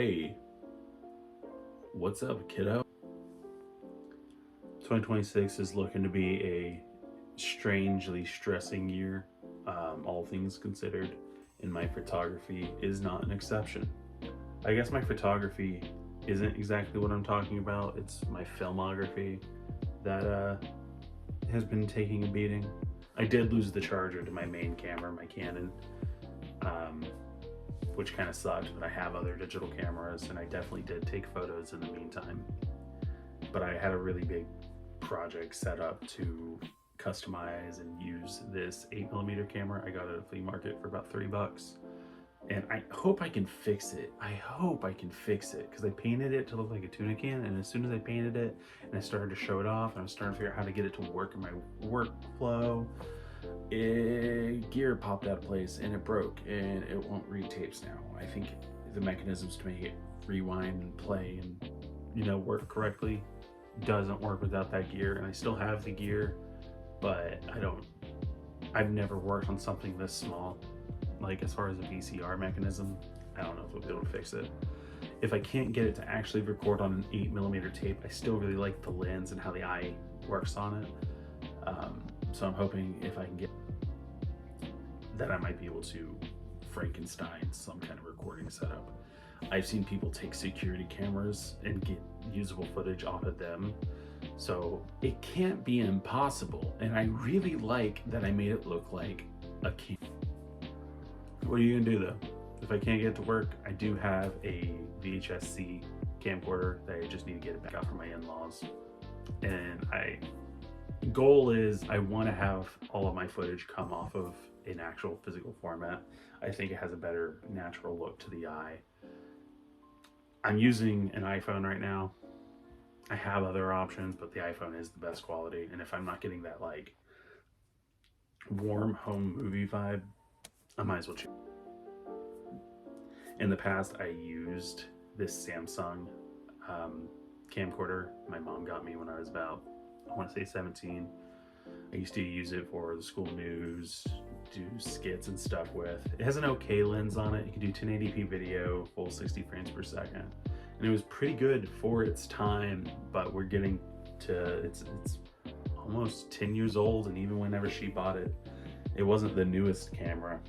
Hey, what's up, kiddo? 2026 is looking to be a strangely stressing year, all things considered, and my photography is not an exception. I guess my photography isn't exactly what I'm talking about, it's my filmography that has been taking a beating. I did lose the charger to my main camera, my Canon, um, which kind of sucked, but I have other digital cameras and I definitely did take photos in the meantime. But I had a really big project set up to customize and use this 8mm camera I got at a flea market for about $3. And I hope I can fix it. I hope I can fix it because I painted it to look like a tuna can, and as soon as I painted it and I started to show it off and I was starting to figure out how to get it to work in my workflow, gear popped out of place and it broke and it won't read tapes now. I think the mechanisms to make it rewind and play and work correctly doesn't work without that gear, and I still have the gear, but I've never worked on something this small. Like, as far as a VCR mechanism, I don't know if I'll be able to fix it. If I can't get it to actually record on an 8mm tape, I still really like the lens and how the eye works on it. So I'm hoping if I can get that, I might be able to Frankenstein some kind of recording setup. I've seen people take security cameras and get usable footage off of them. So it can't be impossible. And I really like that I made it look like a camera. What are you gonna do though? If I can't get it to work, I do have a VHS-C camcorder that I just need to get it back out from my in-laws. And goal is I want to have all of my footage come off of an actual physical format. I think it has a better natural look to the eye. I'm using an iPhone right now. I have other options, but the iPhone is the best quality. And if I'm not getting that like warm home movie vibe, I might as well choose. In the past, I used this Samsung camcorder my mom got me when I was about, I want to say 17. I used to use it for the school news, do skits and stuff with. It has an okay lens on it. You can do 1080p video, full 60 frames per second. And it was pretty good for its time, but we're getting to, it's almost 10 years old, and even whenever she bought it, it wasn't the newest camera.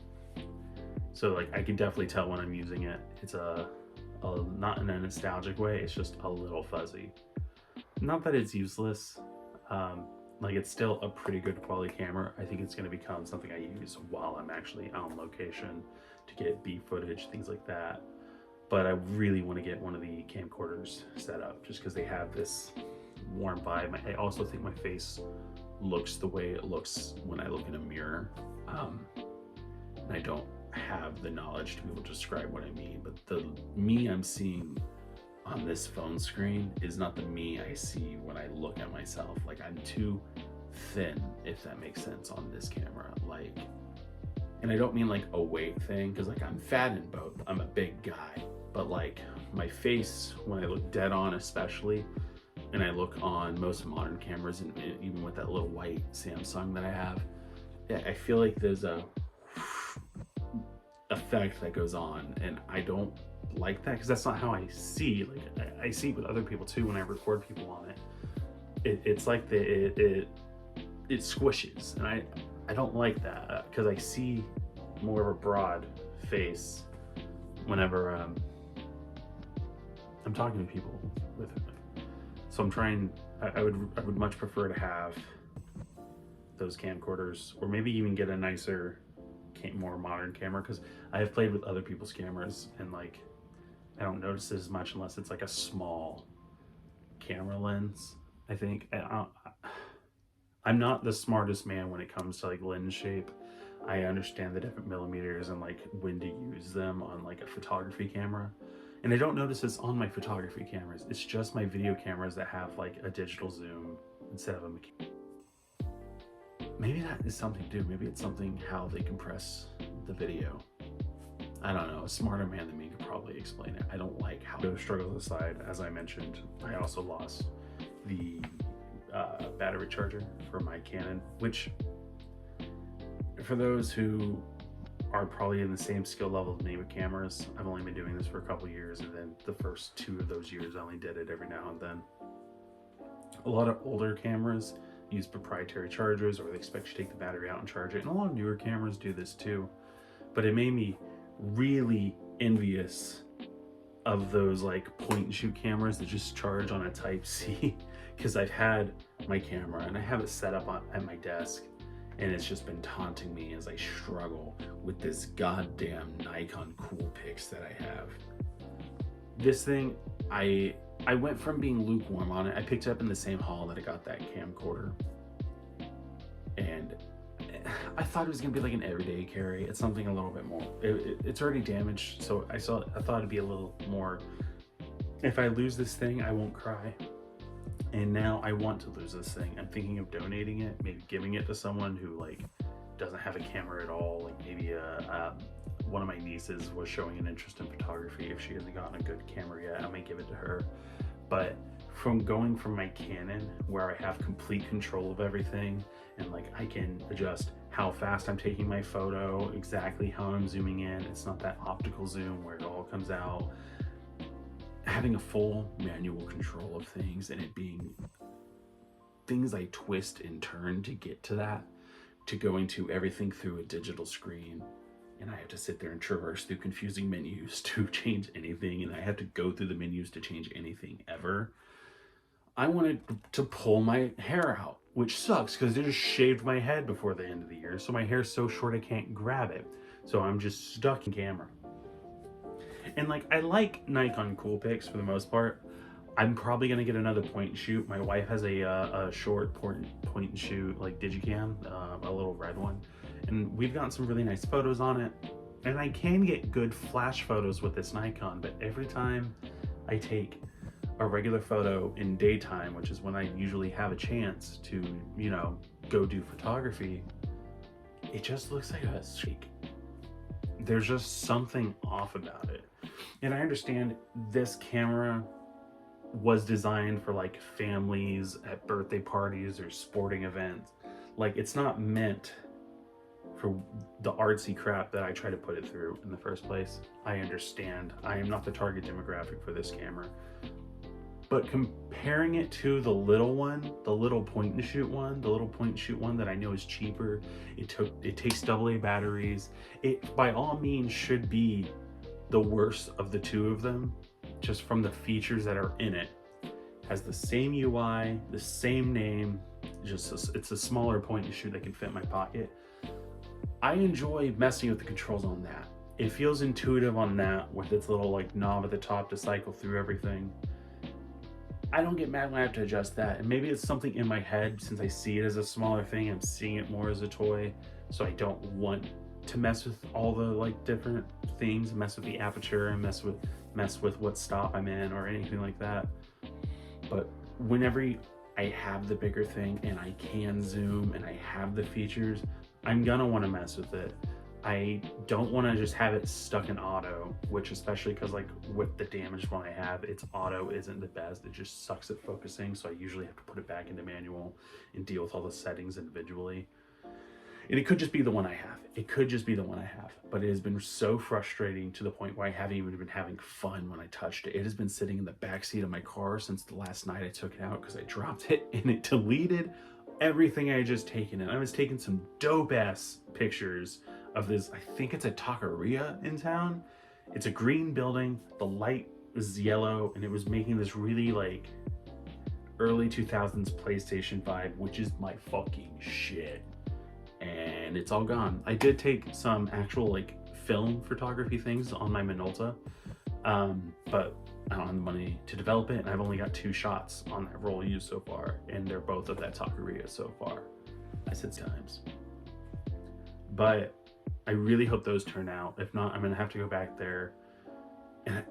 So like I can definitely tell when I'm using it. It's not in a nostalgic way, it's just a little fuzzy. Not that it's useless. Like, it's still a pretty good quality camera. I think it's going to become something I use while I'm actually on location to get B footage, things like that. But I really want to get one of the camcorders set up just because they have this warm vibe. I also think my face looks the way it looks when I look in a mirror. And I don't have the knowledge to be able to describe what I mean, but the me I'm seeing on this phone screen is not the me I see when I look at myself. Like, I'm too thin, if that makes sense, on this camera. Like, and I don't mean like a weight thing, because like I'm fat in both. I'm a big guy, but like my face, when I look dead on especially, and I look on most modern cameras, and even with that little white Samsung that I have, I feel like there's a effect that goes on, and I don't like that because that's not how I see. Like, I see it with other people too when I record people on it. It's like it squishes, and I don't like that because I see more of a broad face whenever I'm talking to people with it. So I'm trying. I would much prefer to have those camcorders, or maybe even get a nicer, more modern camera, because I have played with other people's cameras and like I don't notice it as much unless it's like a small camera lens. I think I'm not the smartest man when it comes to like lens shape. I understand the different millimeters and like when to use them on like a photography camera, and I don't notice this on my photography cameras. It's just my video cameras that have like a digital zoom instead of a mechanical. Maybe that is something to do. Maybe it's something how they compress the video. I don't know. A smarter man than me could probably explain it. I don't like how. Those struggles aside, as I mentioned, I also lost the battery charger for my Canon, which, for those who are probably in the same skill level as me with cameras. I've only been doing this for a couple years, and then the first 2 of those years I only did it every now and then. A lot of older cameras use proprietary chargers, or they expect you to take the battery out and charge it, and a lot of newer cameras do this too. But it made me really envious of those like point and shoot cameras that just charge on a Type-C, because I've had my camera and I have it set up at my desk, and it's just been taunting me as I struggle with this goddamn Nikon Coolpix that I have. This thing, I went from being lukewarm on it. I picked it up in the same haul that I got that camcorder, and I thought it was gonna be like an everyday carry. It's something a little bit more. It's already damaged, so I thought it'd be a little more. If I lose this thing, I won't cry. And now I want to lose this thing. I'm thinking of donating it, maybe giving it to someone who like doesn't have a camera at all. Like maybe one of my nieces was showing an interest in photography. If she hasn't gotten a good camera yet, I may give it to her. But from going from my Canon, where I have complete control of everything, and like I can adjust how fast I'm taking my photo, exactly how I'm zooming in. It's not that optical zoom where it all comes out. Having a full manual control of things, and it being things I twist and turn to get to that, to going to everything through a digital screen, and I have to sit there and traverse through confusing menus to change anything, and I have to go through the menus to change anything ever. I wanted to pull my hair out, which sucks because I just shaved my head before the end of the year, so my hair's so short I can't grab it, so I'm just stuck in camera. And like, I like Nikon Coolpix for the most part. I'm probably gonna get another point and shoot. My wife has a short point and shoot like Digicam, a little red one, and we've gotten some really nice photos on it. And I can get good flash photos with this Nikon, but every time I take a regular photo in daytime, which is when I usually have a chance to, you know, go do photography, it just looks like a streak. There's just something off about it. And I understand this camera was designed for like families at birthday parties or sporting events. Like, it's not meant for the artsy crap that I try to put it through in the first place. I understand. I am not the target demographic for this camera. But comparing it to the little one, the little point and shoot one, that I know is cheaper, it takes AA batteries. It by all means should be the worst of the two of them, just from the features that are in it. Has the same UI, the same name, it's a smaller point and shoot that can fit in my pocket. I enjoy messing with the controls on that. It feels intuitive on that, with its little like knob at the top to cycle through everything. I don't get mad when I have to adjust that, and maybe it's something in my head, since I see it as a smaller thing, I'm seeing it more as a toy, so I don't want to mess with all the like different things, mess with the aperture and mess with what stop I'm in or anything like that. But whenever I have the bigger thing and I can zoom and I have the features, I'm gonna want to mess with it. I don't want to just have it stuck in auto, which, especially because like with the damaged one I have, its auto isn't the best. It just sucks at focusing, so I usually have to put it back into manual and deal with all the settings individually. And it could just be the one I have. But it has been so frustrating to the point where I haven't even been having fun when I touched it. It has been sitting in the backseat of my car since the last night I took it out, because I dropped it and it deleted everything I had just taken. And I was taking some dope ass pictures of this, I think it's a taqueria in town. It's a green building, the light was yellow, and it was making this really like early 2000s PlayStation vibe, which is my fucking shit. And it's all gone. I did take some actual like film photography things on my Minolta, but I don't have the money to develop it, and I've only got 2 shots on that roll used so far, and they're both of that taqueria so far. I said times. But I really hope those turn out. If not, I'm gonna have to go back there. And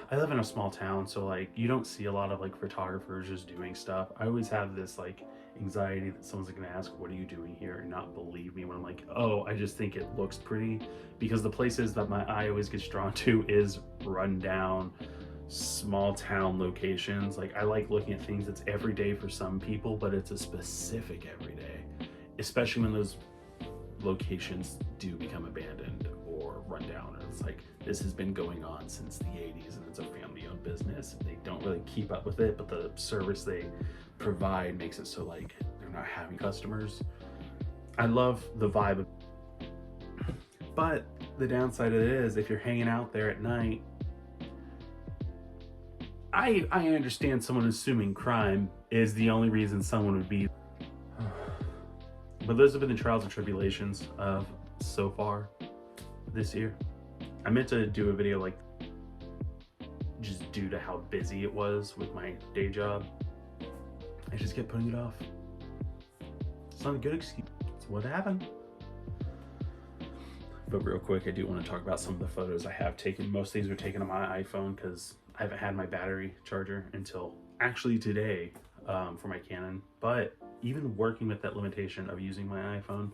I live in a small town, so like you don't see a lot of like photographers just doing stuff. I always have this like anxiety that someone's gonna ask, what are you doing here, and not believe me when I'm like, oh, I just think it looks pretty. Because the places that my eye always gets drawn to is run down small town locations. Like, I like looking at things that's everyday for some people, but it's a specific everyday, especially when those locations do become abandoned or rundown. It's like, this has been going on since the 80s and it's a family-owned business. They don't really keep up with it, but the service they provide makes it so like they're not having customers. I love the vibe, but the downside of it is if you're hanging out there at night, I understand someone assuming crime is the only reason someone would be, but those have been the trials and tribulations of so far this year. I meant to do a video like just due to how busy it was with my day job. I just kept putting it off. It's not a good excuse. It's what happened. But real quick, I do want to talk about some of the photos I have taken. Most of these were taken on my iPhone because I haven't had my battery charger until actually today for my Canon. But even working with that limitation of using my iPhone,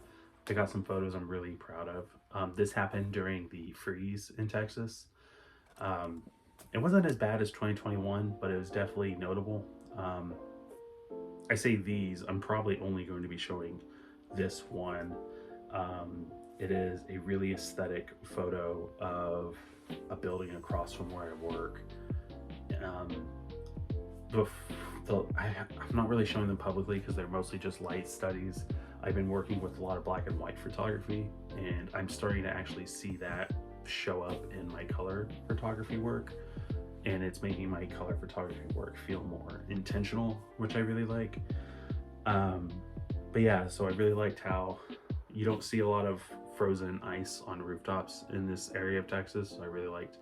I got some photos I'm really proud of. This happened during the freeze in Texas. It wasn't as bad as 2021, but it was definitely notable. I say these, I'm probably only going to be showing this one. It is a really aesthetic photo of a building across from where I work. I'm not really showing them publicly because they're mostly just light studies. I've been working with a lot of black and white photography, and I'm starting to actually see that show up in my color photography work, and it's making my color photography work feel more intentional, which I really like. But yeah, so I really liked how you don't see a lot of frozen ice on rooftops in this area of Texas. So I really liked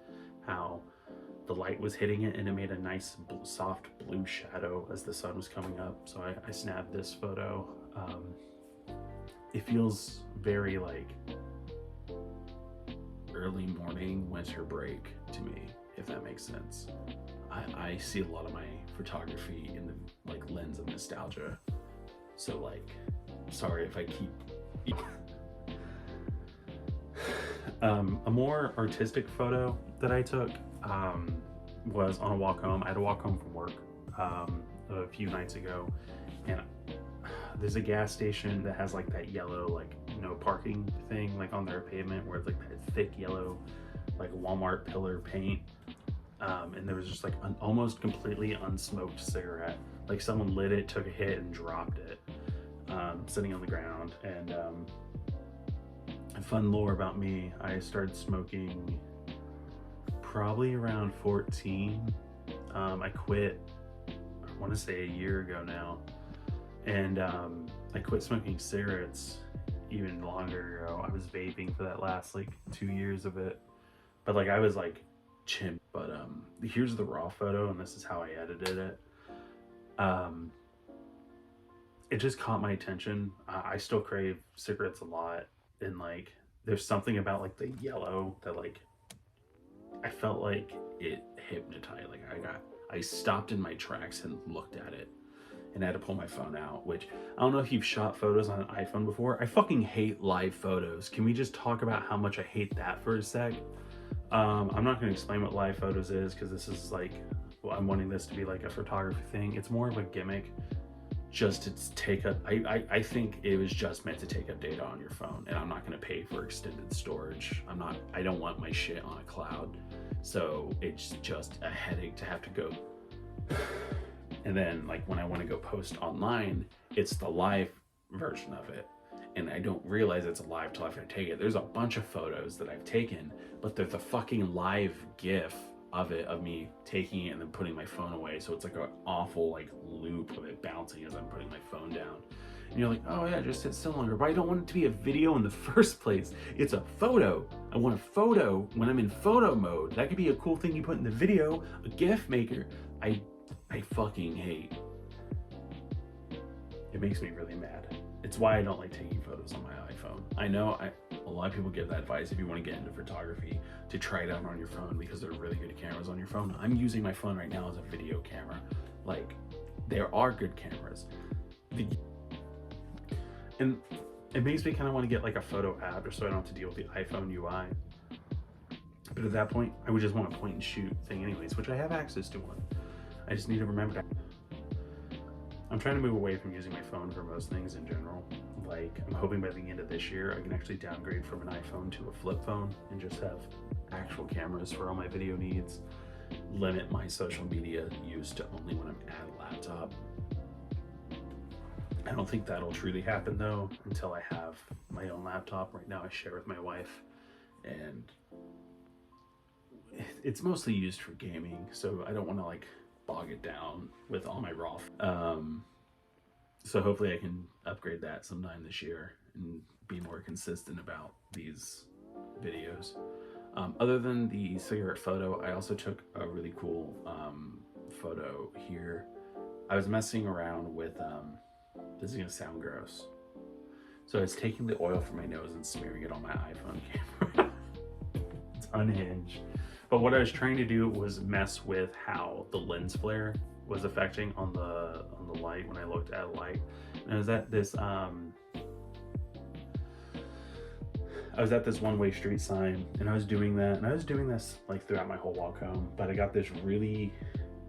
how the light was hitting it and it made a nice soft blue shadow as the sun was coming up. So I snapped this photo. It feels very like early morning winter break to me, if that makes sense. I see a lot of my photography in the like lens of nostalgia. So like, sorry if I keep a more artistic photo that I took was on a walk home. I had to walk home from work a few nights ago, and there's a gas station that has like that yellow like no parking thing like on their pavement where it's like that thick yellow like Walmart pillar paint, and there was just like an almost completely unsmoked cigarette. Like someone lit it, took a hit, and dropped it, sitting on the ground. And a fun lore about me, I started smoking probably around 14. I quit, I want to say a year ago now. And I quit smoking cigarettes even longer ago. I was vaping for that last like 2 years of it. But like I was like chimp. But here's the raw photo, and this is how I edited it. It just caught my attention. I still crave cigarettes a lot, and like there's something about like the yellow that like I felt like it hypnotized. Like I stopped in my tracks and looked at it, and I had to pull my phone out, which I don't know if you've shot photos on an iPhone before. I fucking hate live photos. Can we just talk about how much I hate that for a sec? I'm not going to explain what live photos is because this is like, well, I'm wanting this to be like a photography thing. It's more of a gimmick just to take up, I think it was just meant to take up data on your phone, and I'm not going to pay for extended storage. I don't want my shit on a cloud. So it's just a headache to have to go. And then like when I want to go post online, it's the live version of it. And I don't realize it's live till after I take it. There's a bunch of photos that I've taken, but they're the fucking live GIF of it, of me taking it and then putting my phone away. So it's like an awful like loop of it bouncing as I'm putting my phone down. And you're like, oh yeah, just sit still longer. But I don't want it to be a video in the first place. It's a photo. I want a photo when I'm in photo mode. That could be a cool thing you put in the video, a GIF maker. I fucking hate. It makes me really mad. It's why I don't like taking photos on my iPhone. I know a lot of people give that advice if you want to get into photography to try it out on your phone because there are really good cameras on your phone. I'm using my phone right now as a video camera. Like, there are good cameras. And it makes me kind of want to get like a photo app just so I don't have to deal with the iPhone UI. But at that point, I would just want a point and shoot thing anyways, which I have access to one. I just need to remember to. I'm trying to move away from using my phone for most things in general. like, I'm hoping by the end of this year I can actually downgrade from an iPhone to a flip phone and just have actual cameras for all my video needs. Limit my social media use to only when I'm at a laptop. I don't think that'll truly happen though until I have my own laptop. Right now I share with my wife, and it's mostly used for gaming, so I don't want to like bog it down with all my raw. So hopefully I can upgrade that sometime this year and be more consistent about these videos. Other than the cigarette photo, I also took a really cool photo here. I was messing around with, this is gonna sound gross. So I was taking the oil from my nose and smearing it on my iPhone camera. It's unhinged. But what I was trying to do was mess with how the lens flare was affecting on the light when I looked at light. And I was at this one-way street sign, and I was doing that, and I was doing this like throughout my whole walk home, but I got this really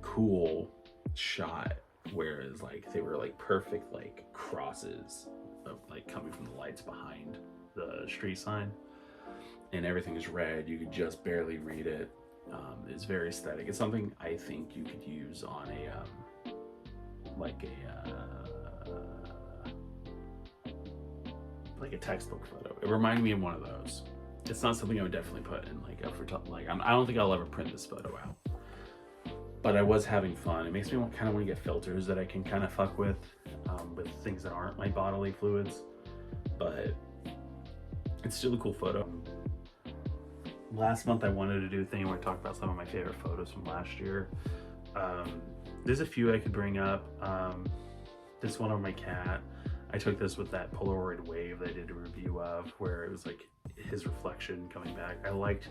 cool shot where it's like they were like perfect like crosses of like coming from the lights behind the street sign, and everything is red. You could just barely read it. It's very aesthetic. It's something I think you could use on a like a textbook photo. It reminded me of one of those. It's not something I would definitely put in like a I don't think I'll ever print this photo out. But I was having fun. It makes me kind of want to get filters that I can kind of fuck with things that aren't my bodily fluids. But it's still a cool photo. Last month I wanted to do a thing where I talked about some of my favorite photos from last year. There's a few I could bring up. This one of my cat. I took this with that Polaroid wave that I did a review of, where it was like his reflection coming back. I liked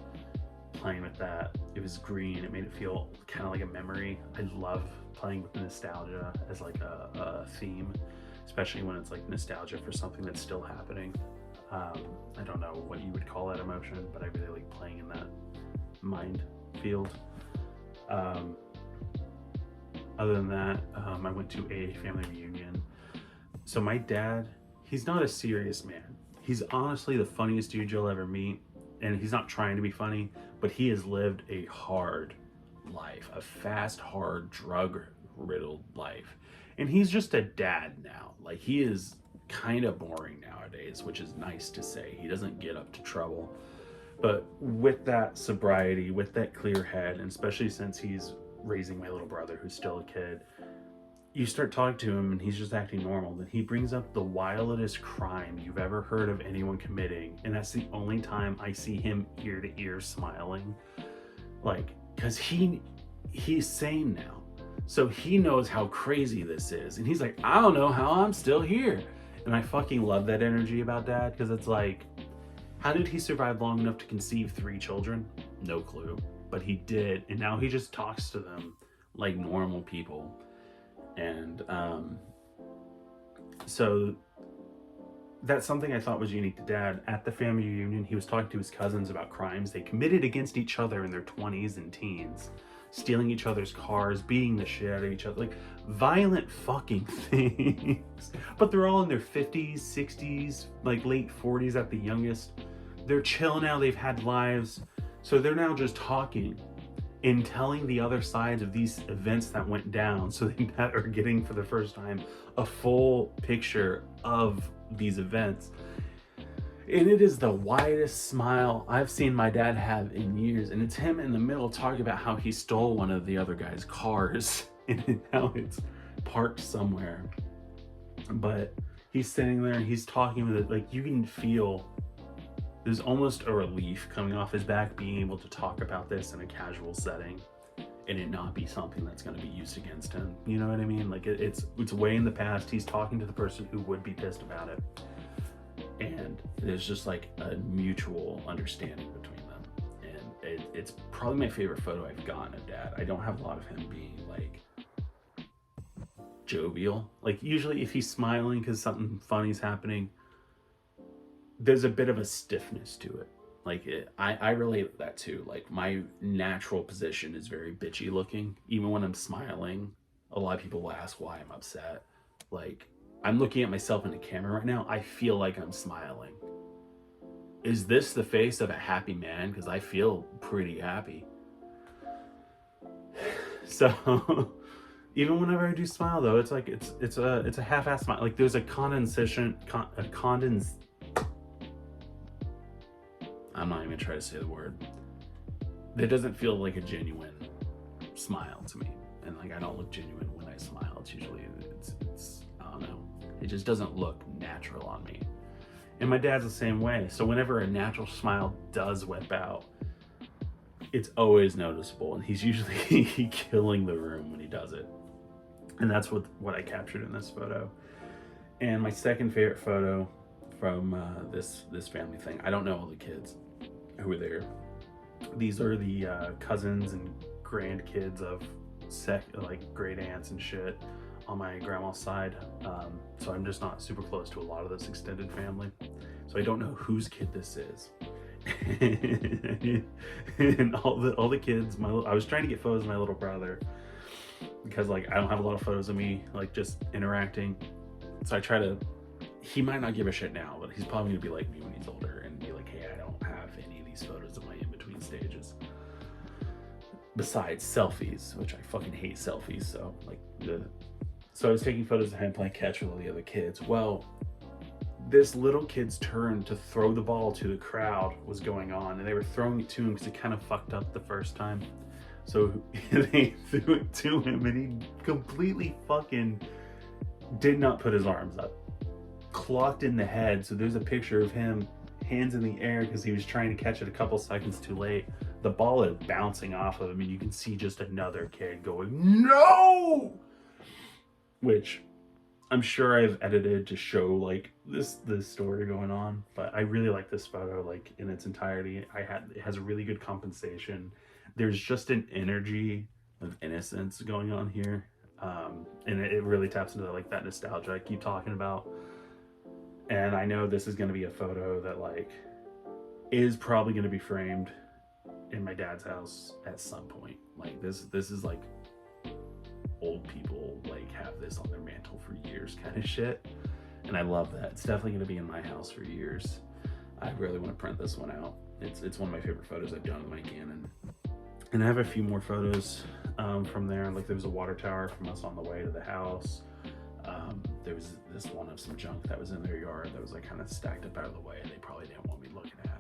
playing with that. It was green. It made it feel kind of like a memory. I love playing with nostalgia as like a theme, especially when it's like nostalgia for something that's still happening. I don't know what you would call that emotion, but I really like playing in that mind field. Other than that, I went to a family reunion. So my dad, he's not a serious man. He's honestly the funniest dude you'll ever meet. And he's not trying to be funny, but he has lived a hard life, a fast, hard, drug-riddled life. And he's just a dad now. Like, he is kind of boring nowadays, which is nice to say. He doesn't get up to trouble. But with that sobriety, with that clear head, and especially since he's raising my little brother who's still a kid, you start talking to him and he's just acting normal. Then he brings up the wildest crime you've ever heard of anyone committing, and that's the only time I see him ear to ear smiling. Like, because he's sane now, so he knows how crazy this is, and he's like, I don't know how I'm still here. And I fucking love that energy about dad, because it's like, how did he survive long enough to conceive 3 children? No clue, but he did, and now he just talks to them like normal people. And so that's something I thought was unique to dad. At the family reunion, he was talking to his cousins about crimes they committed against each other in their 20s and teens, stealing each other's cars, beating the shit out of each other, like violent fucking things. But they're all in their 50s, 60s, like late 40s at the youngest. They're chill now, they've had lives, so they're now just talking in telling the other sides of these events that went down, so they are getting for the first time a full picture of these events. And it is the widest smile I've seen my dad have in years, and it's him in the middle talking about how he stole one of the other guy's cars and how it's parked somewhere. But he's sitting there and he's talking with it, like you can feel there's almost a relief coming off his back being able to talk about this in a casual setting and it not be something that's going to be used against him. You know what I mean? Like it's way in the past. He's talking to the person who would be pissed about it. And there's just like a mutual understanding between them. And it's probably my favorite photo I've gotten of dad. I don't have a lot of him being like jovial. Like usually if he's smiling because something funny's happening, there's a bit of a stiffness to it. Like I relate that too. Like my natural position is very bitchy looking. Even when I'm smiling, a lot of people will ask why I'm upset. Like I'm looking at myself in the camera right now. I feel like I'm smiling. Is this the face of a happy man? Because I feel pretty happy. So even whenever I do smile, though, it's like it's a half-assed smile. Like there's a I'm not even gonna try to say the word. That doesn't feel like a genuine smile to me, and like I don't look genuine when I smile. It's usually it's I don't know. It just doesn't look natural on me. And my dad's the same way. So whenever a natural smile does whip out, it's always noticeable, and he's usually killing the room when he does it. And that's what I captured in this photo. And my second favorite photo from this family thing. I don't know all the kids who were there. These are the cousins and grandkids of like great aunts and shit on my grandma's side. So I'm just not super close to a lot of this extended family. So I don't know whose kid this is. And all the kids, I was trying to get photos of my little brother because like I don't have a lot of photos of me like just interacting. So I try to, he might not give a shit now, but he's probably gonna be like me when he's older and be like, hey, I don't have any of these photos of my in-between stages. Besides selfies, which I fucking hate selfies. So I was taking photos of him playing catch with all the other kids. Well, this little kid's turn to throw the ball to the crowd was going on, and they were throwing it to him because he kind of fucked up the first time. So they threw it to him, and he completely fucking did not put his arms up. Clocked in the head. So there's a picture of him, hands in the air, because he was trying to catch it a couple seconds too late. The ball is bouncing off of him, and you can see just another kid going, no! Which I'm sure I've edited to show like this story going on, but I really like this photo like in its entirety. It has a really good compensation. There's just an energy of innocence going on here, and it really taps into like that nostalgia I keep talking about. And I know this is going to be a photo that like is probably going to be framed in my dad's house at some point. Like this is like old people like have this on their mantle for years kind of shit, and I love that. It's definitely going to be in my house for years. I really want to print this one out. It's one of my favorite photos I've done with my Canon, and I have a few more photos from there. Like there was a water tower from us on the way to the house. There was this one of some junk that was in their yard that was like kind of stacked up out of the way, and they probably didn't want me looking at.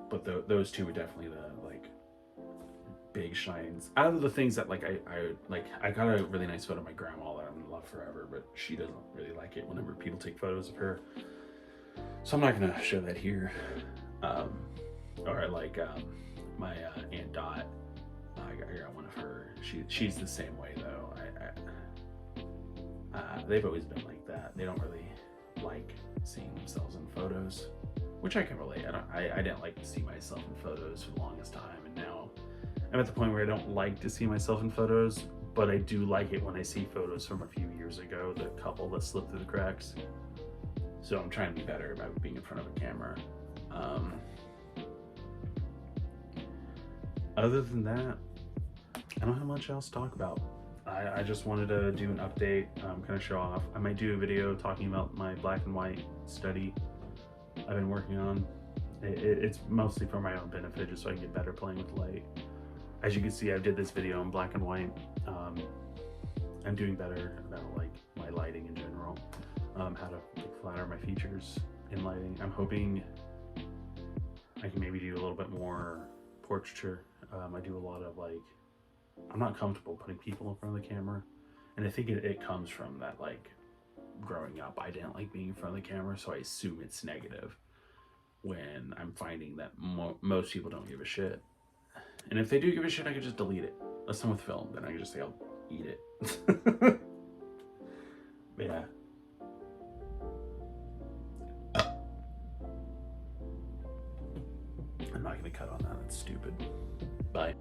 But those two were definitely the like big shines out of the things that like I got a really nice photo of my grandma that I'm gonna love forever, but she doesn't really like it whenever people take photos of her, so I'm not gonna show that here. Or like my Aunt Dot, I got one of her. She's the same way though. They've always been like that. They don't really like seeing themselves in photos, which I can relate. I didn't like to see myself in photos for the longest time, and now I'm at the point where I don't like to see myself in photos, but I do like it when I see photos from a few years ago, the couple that slipped through the cracks. So I'm trying to be better about being in front of a camera. Other than that, I don't have much else to talk about. I just wanted to do an update, kind of show off. I might do a video talking about my black and white study I've been working on. It's mostly for my own benefit, just so I can get better playing with light. As you can see, I did this video in black and white. I'm doing better about like my lighting in general, how to like, flatter my features in lighting. I'm hoping I can maybe do a little bit more portraiture. I do a lot of like, I'm not comfortable putting people in front of the camera, and I think it comes from that like growing up I didn't like being in front of the camera, so I assume it's negative when I'm finding that most people don't give a shit. And if they do give a shit, I could just delete it. Unless I'm with film, then I can just say I'll eat it. But yeah. I'm not gonna cut on that, that's stupid. Bye.